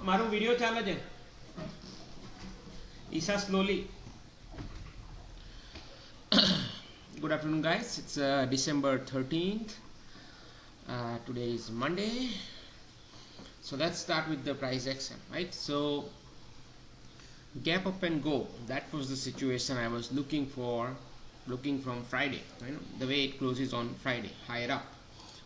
મારું વિડિયો ચાલે છે Isha slowly. Good afternoon guys, it's December 13th. Today is Monday, so let's start with the price action, right? So gap up and go, that was the situation I was looking from Friday, you know, the way it closes on Friday higher up.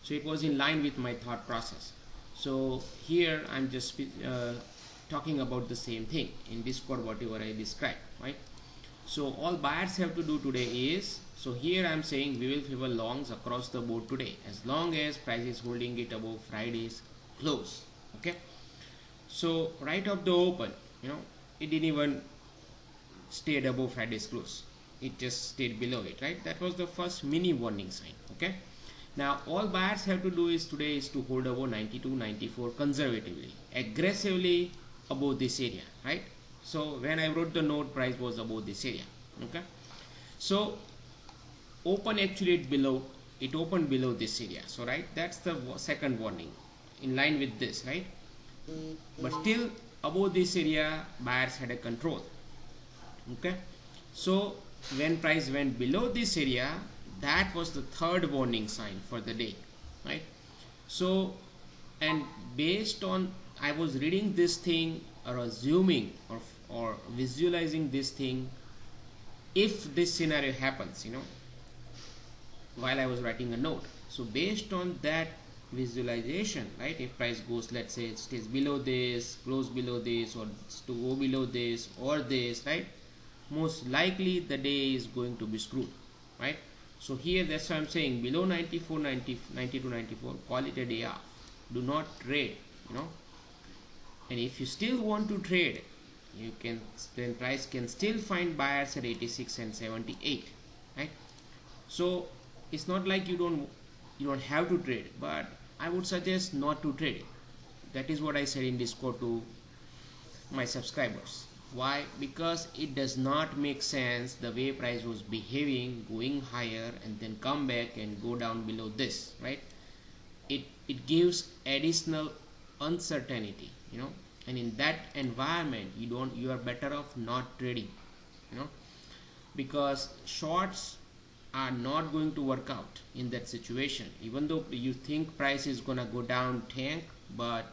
So it was in line with my thought process. So here I'm just talking about the same thing in Discord, whatever I described, right? So all buyers have to do today is, so here I'm saying we will favor longs across the board today as long as price is holding it above Friday's close. Okay, so right off the open, you know, it didn't even stayed above Friday's close, it just stayed below it, right? That was the first mini warning sign. Okay, now all buyers have to do is today is to hold above 92, 94 conservatively, aggressively above this area, right? So when I wrote the note, price was above this area. Okay, so open actually it opened below this area, so right, that's the second warning in line with this, right? But still above this area buyers had a control. Okay, so when price went below this area, that was the third warning sign for the day, right? So and based on I was reading this thing or assuming or visualizing this thing, if this scenario happens, you know, while I was writing a note, so based on that visualization, right, if price goes, let's say it stays below this, close below this, or to go below this or this, right, most likely the day is going to be screwed, right? So here that's why I'm saying below 94, 92, 94, call it a day off, do not trade, you know. And if you still want to trade, you can, then price can still find buyers at 86 and 78, right? So it's not like you don't have to trade, but I would suggest not to trade it. That is what I said in Discord to my subscribers. Why? Because it does not make sense the way price was behaving, going higher and then come back and go down below this, right? It gives additional uncertainty, you know, and in that environment you are better off not trading, you know, because shorts are not going to work out in that situation. Even though you think price is gonna go down tank, but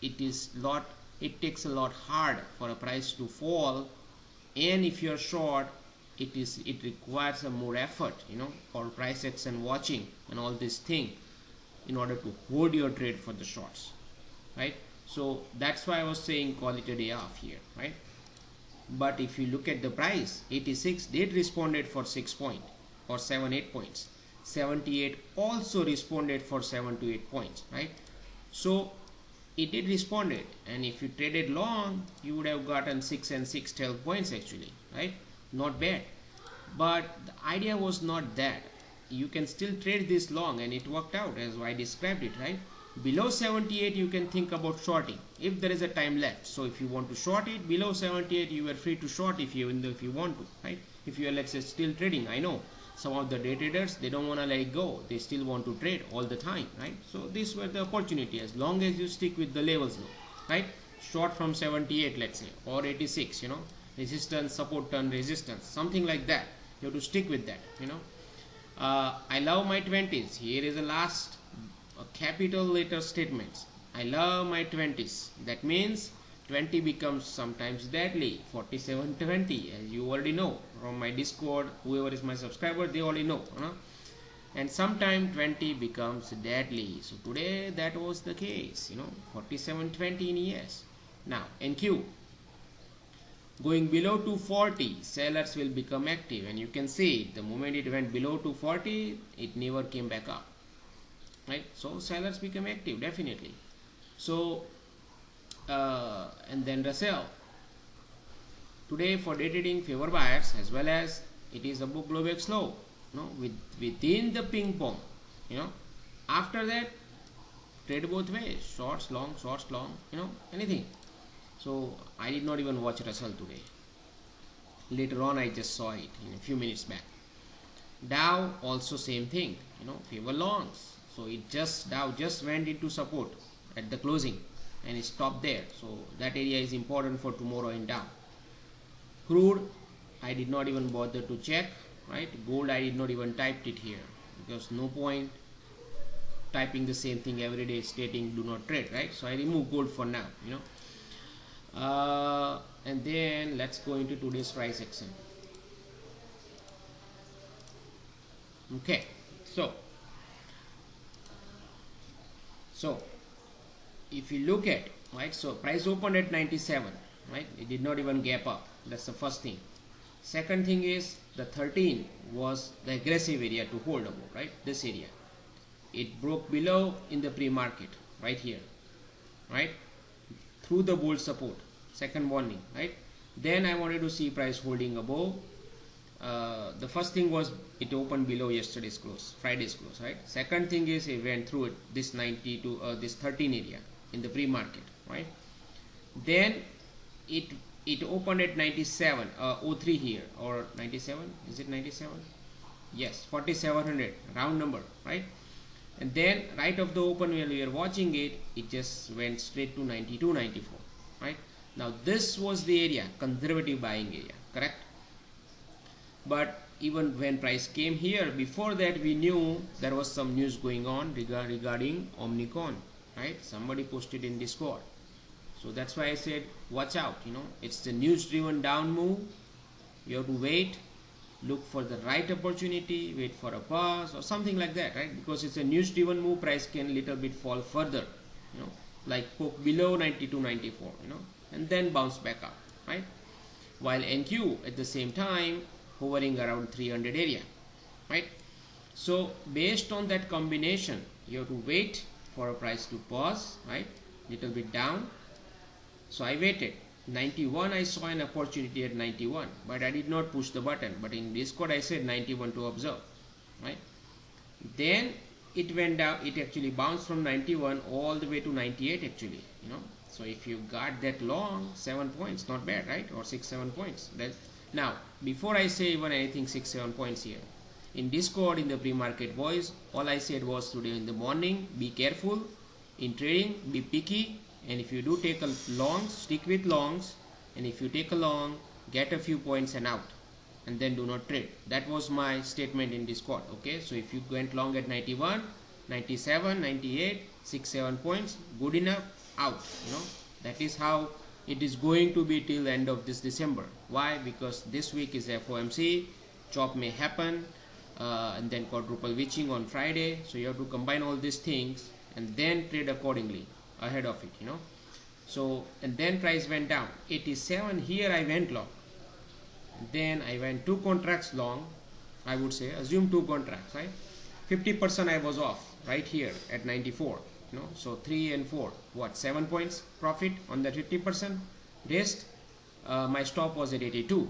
it takes a lot hard for a price to fall, and if you're short, it requires a more effort, you know, for price action watching and all this thing in order to hold your trade for the shorts, right? So that's why I was saying call it a day off here, right? But if you look at the price, 86 did responded for 6 point or 7-8 points, 78 also responded for 7 to 8 points, right? So it did responded, and if you traded long, you would have gotten 6 and 6, 12 points actually, right? Not bad. But the idea was not that you can still trade this long, and it worked out as I described it, right? Below 78 you can think about shorting if there is a time left. So if you want to short it below 78, you are free to short if you want to, right? If you are, let's say, still trading, I know some of the day traders, they don't want to let go, they still want to trade all the time, right? So these were the opportunity, as long as you stick with the levels though, right? Short from 78, let's say, or 86, you know, resistance, support, turn, resistance, something like that. You have to stick with that, you know. I love my 20s. Here is the last capital letter statements. I love my 20s. That means 20 becomes sometimes deadly. 4720, as you already know from my Discord, whoever is my subscriber, they already know, you know? And sometimes 20 becomes deadly. So today that was the case, you know, 4720 in ES. Now NQ going below 240, sellers will become active, and you can see the moment it went below 240, it never came back up, right? So sellers become active definitely. So and then Russell today for day trading favor buyers, as well as it is above Globex low, you know, within the ping pong, you know. After that, trade both ways, shorts long, you know, anything. So I did not even watch Russell today. Later on I just saw it in a few minutes back. Dow also same thing, you know, favor longs. So it just Dow just went into support at the closing, and it stopped there. So that area is important for tomorrow and down. Crude, I did not even bother to check, right? Gold, I did not even typed it here because no point typing the same thing every day stating do not trade, right? So I remove gold for now, and then let's go into today's price action. Okay, so if you look at, right, so price opened at 97, right? It did not even gap up. That's the first thing. Second thing is the 13 was the aggressive area to hold above, right? This area, it broke below in the pre-market right here, right, through the bull support, second warning, right? Then I wanted to see price holding above. The first thing was it opened below yesterday's close, Friday's close, right? Second thing is it went through it, this 90 to this 13 area in the pre-market, right? Then it opened at 97, 03 here, or 97, is it 97? Yes, 4700 round number, right? And then right of the open when we are watching it, it just went straight to 92, 94, right? Now this was the area, conservative buying area, correct? But even when price came here, before that we knew there was some news going on regarding Omnicron, right? Somebody posted in Discord. So that's why I said watch out, it's the news driven down move. You have to wait, look for the right opportunity, wait for a pause or something like that, right? Because it's a news driven move, price can little bit fall further, like poke below 92, 94, and then bounce back up, right? While NQ at the same time hovering around 300 area, right? So based on that combination, you have to wait for a price to pause, right? Little bit down. So I waited. 91, I saw an opportunity at 91, but I did not push the button. But in Discord, I said 91 to observe, right? Then it went down. It actually bounced from 91 all the way to 98 actually, So if you got that long, 7 points, not bad, right? Or 6-7 points. Now, before I say even anything 6-7 points here, in Discord, in the pre-market voice, all I said was today in the morning, be careful in trading, be picky, and if you do take a long, stick with longs, and if you take a long, get a few points and out, and then do not trade. That was my statement in Discord, okay? So if you went long at 91, 97, 98, 6-7 points, good enough, out, that is how it is going to be till the end of this December. Why? Because this week is FOMC, chop may happen, and then quadruple witching on Friday. So you have to combine all these things and then trade accordingly ahead of it, So, and then price went down. 87, here I went long. Then I went 2 contracts long, I would say, assume 2 contracts, right? 50% I was off right here at 94. So 3 and 4, what, 7 points profit on that 50%. Rest, my stop was at 82,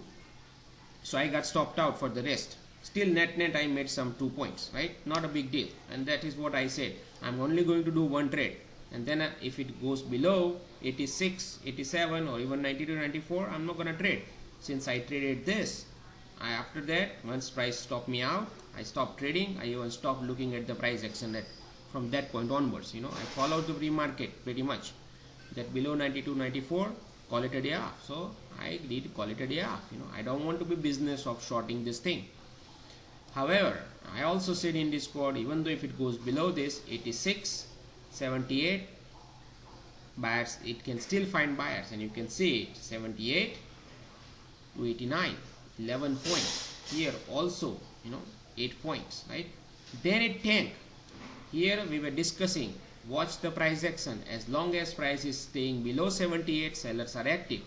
so I got stopped out for the rest. Still net I made some 2 points, right? Not a big deal. And that is what I said, I'm only going to do one trade, and then if it goes below 86, 87 or even 92, 94, I'm not going to trade. Since I traded this, after that, once price stopped me out, I stopped trading. I even stopped looking at the price action from that point onwards. I followed the pre-market pretty much. That below 92, 94, call it a day off. So I did call it a day off. I don't want to be business of shorting this thing. However, I also said in Discord, even though if it goes below this 86, 78, buyers, it can still find buyers, and you can see it 78 to 89, 11 points. Here also, 8 points, right? Then it tanked. Here we were discussing, watch the price action. As long as price is staying below 78, sellers are active.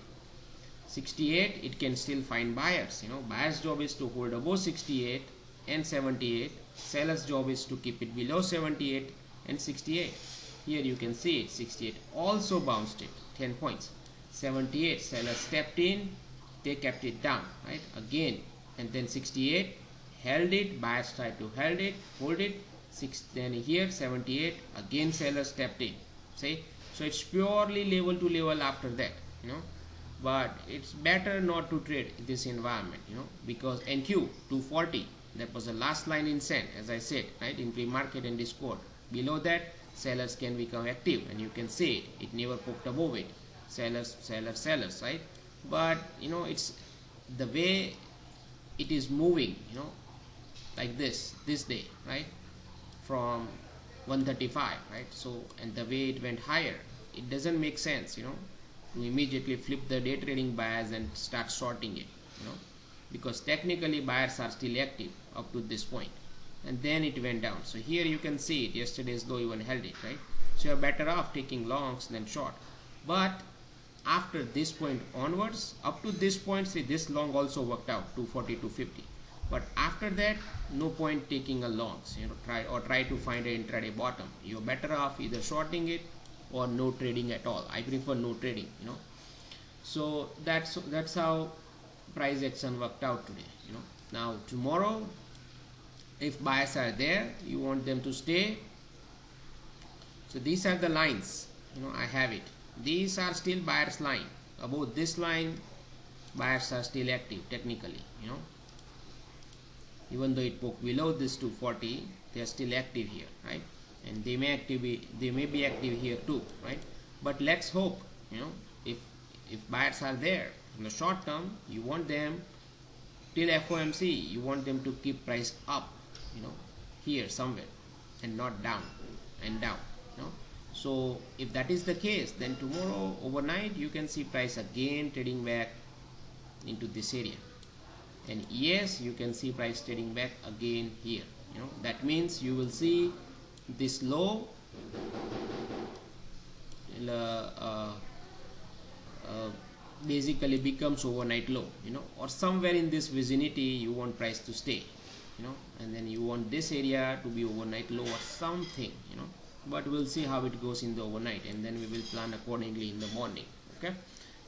68, it can still find buyers. Buyer's job is to hold above 68 and 78. Seller's job is to keep it below 78 and 68. Here you can see it, 68 also bounced it, 10 points. 78, sellers stepped in, they kept it down, right? Again, and then 68, held it, buyers tried to hold it. Then here 78, again sellers stepped in. See, so it's purely level to level after that, but it's better not to trade in this environment, because NQ 240, that was the last line in send, as I said, right, in pre-market and Discord. Below that sellers can become active, and you can see it never poked above it. Sellers, sellers, sellers, right? But it's the way it is moving, like this day, right? From 135, right? So, and the way it went higher, it doesn't make sense, to immediately flip the day trading bias and start shorting it, because technically buyers are still active up to this point, and then it went down. So here you can see it, yesterday's low even held it, right? So you're better off taking longs than short. But after this point onwards, up to this point, see, this long also worked out 240, 250. But after that, no point taking a longs, try to find an intraday bottom. You're better off either shorting it or no trading at all. I prefer no trading, so that's how price action worked out today. Now tomorrow, if buyers are there, you want them to stay. So these are the lines, I have it. These are still buyers line. Above this line, buyers are still active technically, even though it poked below this 240, they are still active here, right? And they may be active here too, right? But let's hope, if buyers are there in the short term, you want them till FOMC, you want them to keep price up, here somewhere, and not down and down, So if that is the case, then tomorrow overnight you can see price again trading back into this area, and yes, you can see price trading back again here. That means you will see this low basically becomes overnight low, or somewhere in this vicinity you want price to stay, and then you want this area to be overnight low or something, but we'll see how it goes in the overnight, and then we will plan accordingly in the morning. Okay,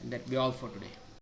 and that be all for today.